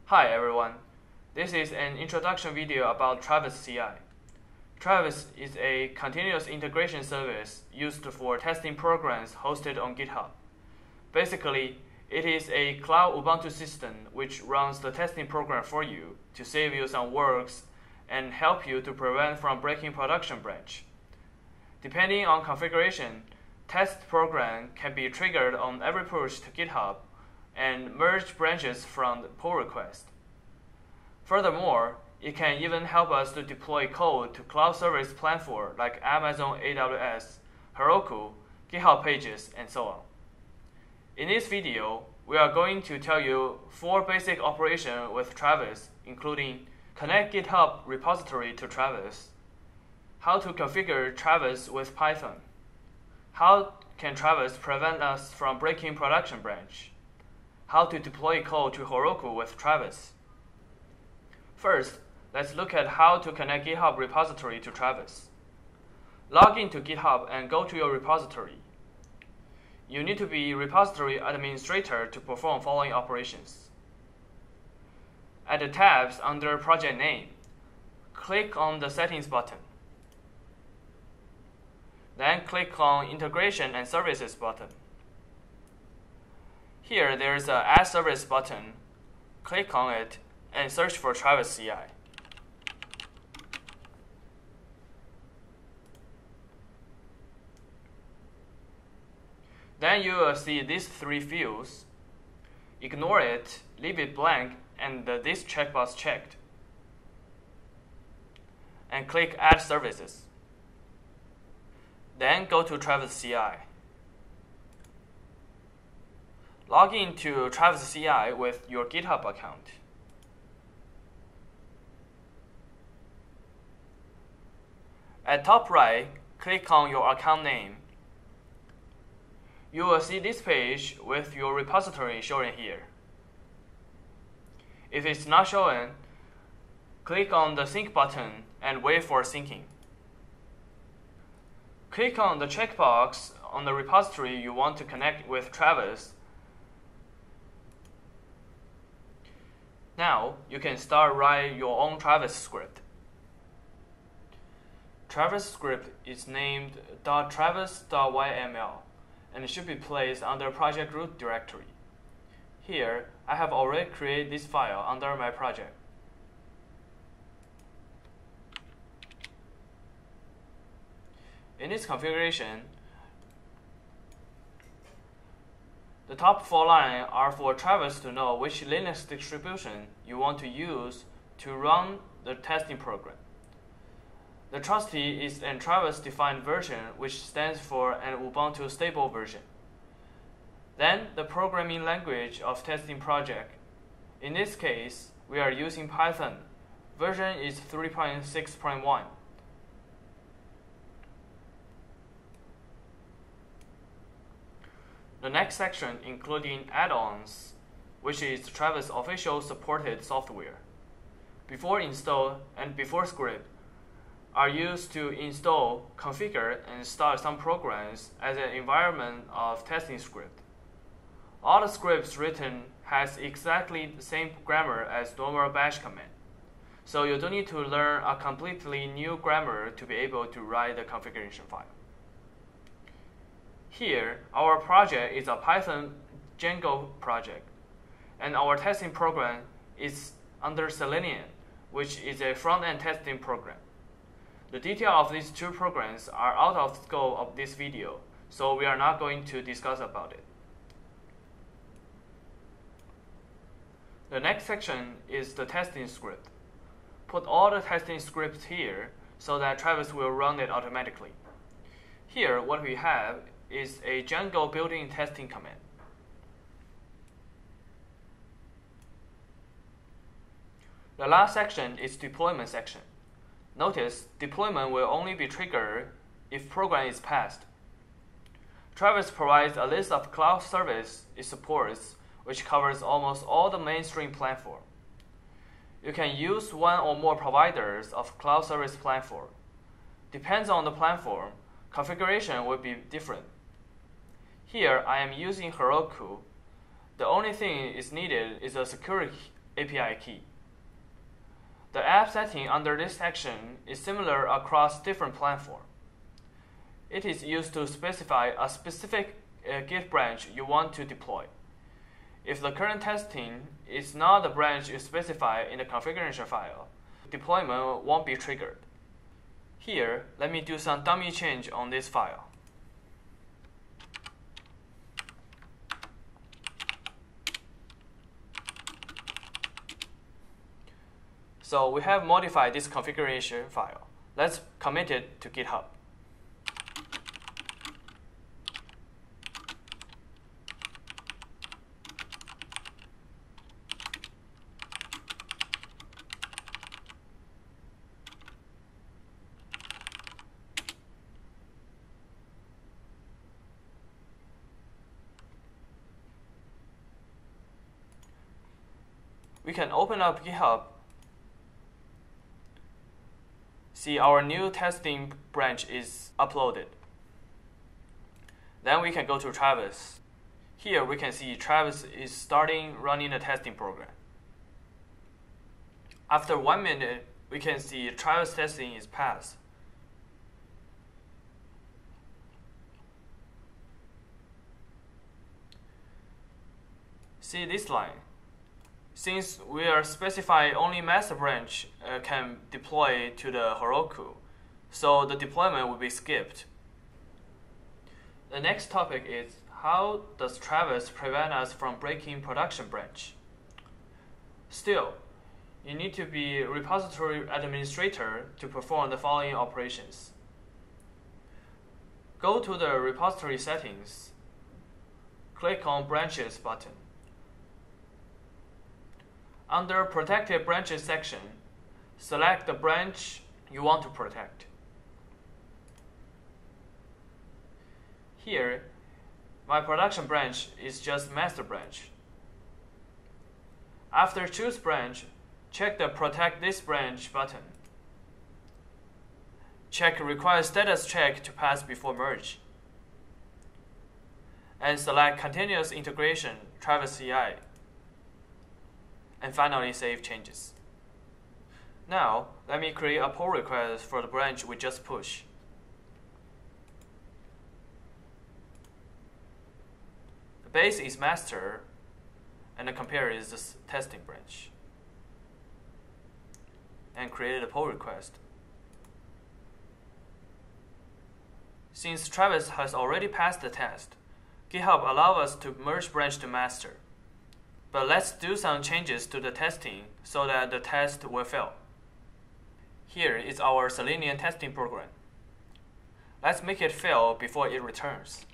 Hi everyone, this is an introduction video about Travis CI. Travis is a continuous integration service used for testing programs hosted on GitHub. Basically, it is a cloud Ubuntu system which runs the testing program for you to save you some works and help you to prevent from breaking production branch. Depending on configuration, test program can be triggered on every push to GitHub and merge branches from the pull request. Furthermore, it can even help us to deploy code to cloud service platforms like Amazon AWS, Heroku, GitHub Pages, and so on. In this video, we are going to tell you 4 basic operations with Travis, including connect GitHub repository to Travis, how to configure Travis with Python, how can Travis prevent us from breaking production branch, how to deploy code to Heroku with Travis. First, let's look at how to connect GitHub repository to Travis. Log into GitHub and go to your repository. You need to be repository administrator to perform following operations. At the tabs under project name, click on the settings button. Then click on integration and services button. Here there is a add service button. Click on it and search for Travis CI. Then you will see these 3 fields. Ignore it, leave it blank, and this checkbox checked. And click Add Services. Then go to Travis CI. Log into Travis CI with your GitHub account. At top right, click on your account name. You will see this page with your repository showing here. If it's not showing, click on the sync button and wait for syncing. Click on the checkbox on the repository you want to connect with Travis. Now, you can start writing your own Travis script. Travis script is named .travis.yml and it should be placed under project root directory. Here, I have already created this file under my project. In this configuration, the top 4 lines are for Travis to know which Linux distribution you want to use to run the testing program. The trustee is a Travis-defined version, which stands for an Ubuntu stable version. Then the programming language of testing project. In this case, we are using Python. Version is 3.6.1. The next section including add-ons, which is Travis official supported software. Before install and before script are used to install, configure, and start some programs as an environment of testing script. All the scripts written has exactly the same grammar as normal bash command, so you don't need to learn a completely new grammar to be able to write the configuration file. Here, our project is a Python Django project, and our testing program is under Selenium, which is a front-end testing program. The details of these 2 programs are out of scope of this video, so we are not going to discuss about it. The next section is the testing script. Put all the testing scripts here so that Travis will run it automatically. Here, what we have is a Django built-in testing command. The last section is deployment section. Notice, deployment will only be triggered if program is passed. Travis provides a list of cloud service it supports, which covers almost all the mainstream platform. You can use one or more providers of cloud service platform. Depends on the platform, configuration will be different. Here, I am using Heroku. The only thing is needed is a security API key. The app setting under this section is similar across different platforms. It is used to specify a specific Git branch you want to deploy. If the current testing is not the branch you specify in the configuration file, deployment won't be triggered. Here, let me do some dummy change on this file. So we have modified this configuration file. Let's commit it to GitHub. We can open up GitHub. See, our new testing branch is uploaded. Then we can go to Travis. Here we can see Travis is starting running the testing program. After 1 minute, we can see Travis testing is passed. See this line. Since we are specifying only master branch can deploy to the Heroku, so the deployment will be skipped. The next topic is how does Travis prevent us from breaking production branch? Still, you need to be repository administrator to perform the following operations. Go to the repository settings, click on branches button. Under Protected Branches section, select the branch you want to protect. Here, my production branch is just master branch. After choose branch, check the Protect this branch button. Check Require Status Check to pass before merge. And select Continuous Integration Travis CI. And finally save changes. Now, let me create a pull request for the branch we just pushed. The base is master, and the compare is the testing branch. And create a pull request. Since Travis has already passed the test, GitHub allows us to merge branch to master. But let's do some changes to the testing so that the test will fail. Here is our Selenium testing program. Let's make it fail before it returns.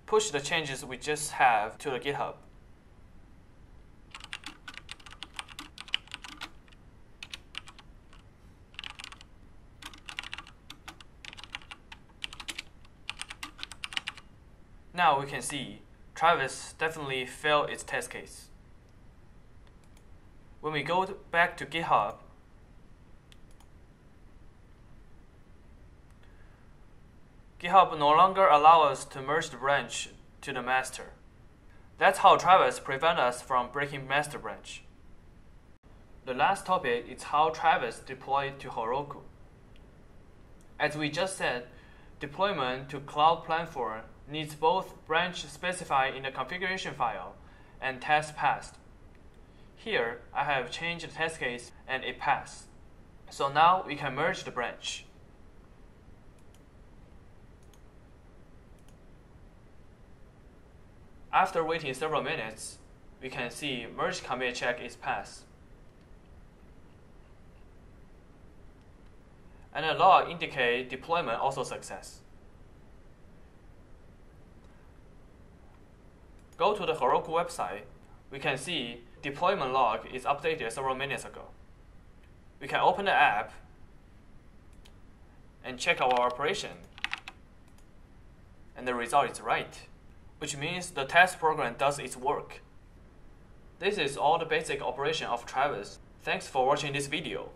Push the changes we just have to the GitHub. Now we can see Travis definitely failed its test case. When we go back to GitHub, GitHub no longer allows us to merge the branch to the master. That's how Travis prevents us from breaking master branch. The last topic is how Travis deployed to Heroku. As we just said, deployment to cloud platform needs both branch specified in the configuration file and test passed. Here, I have changed the test case and it passed. So now we can merge the branch. After waiting several minutes, we can see merge commit check is passed. And the log indicates deployment also success. Go to the Heroku website. We can see deployment log is updated several minutes ago. We can open the app and check our operation. And the result is right, which means the test program does its work. This is all the basic operation of Travis. Thanks for watching this video.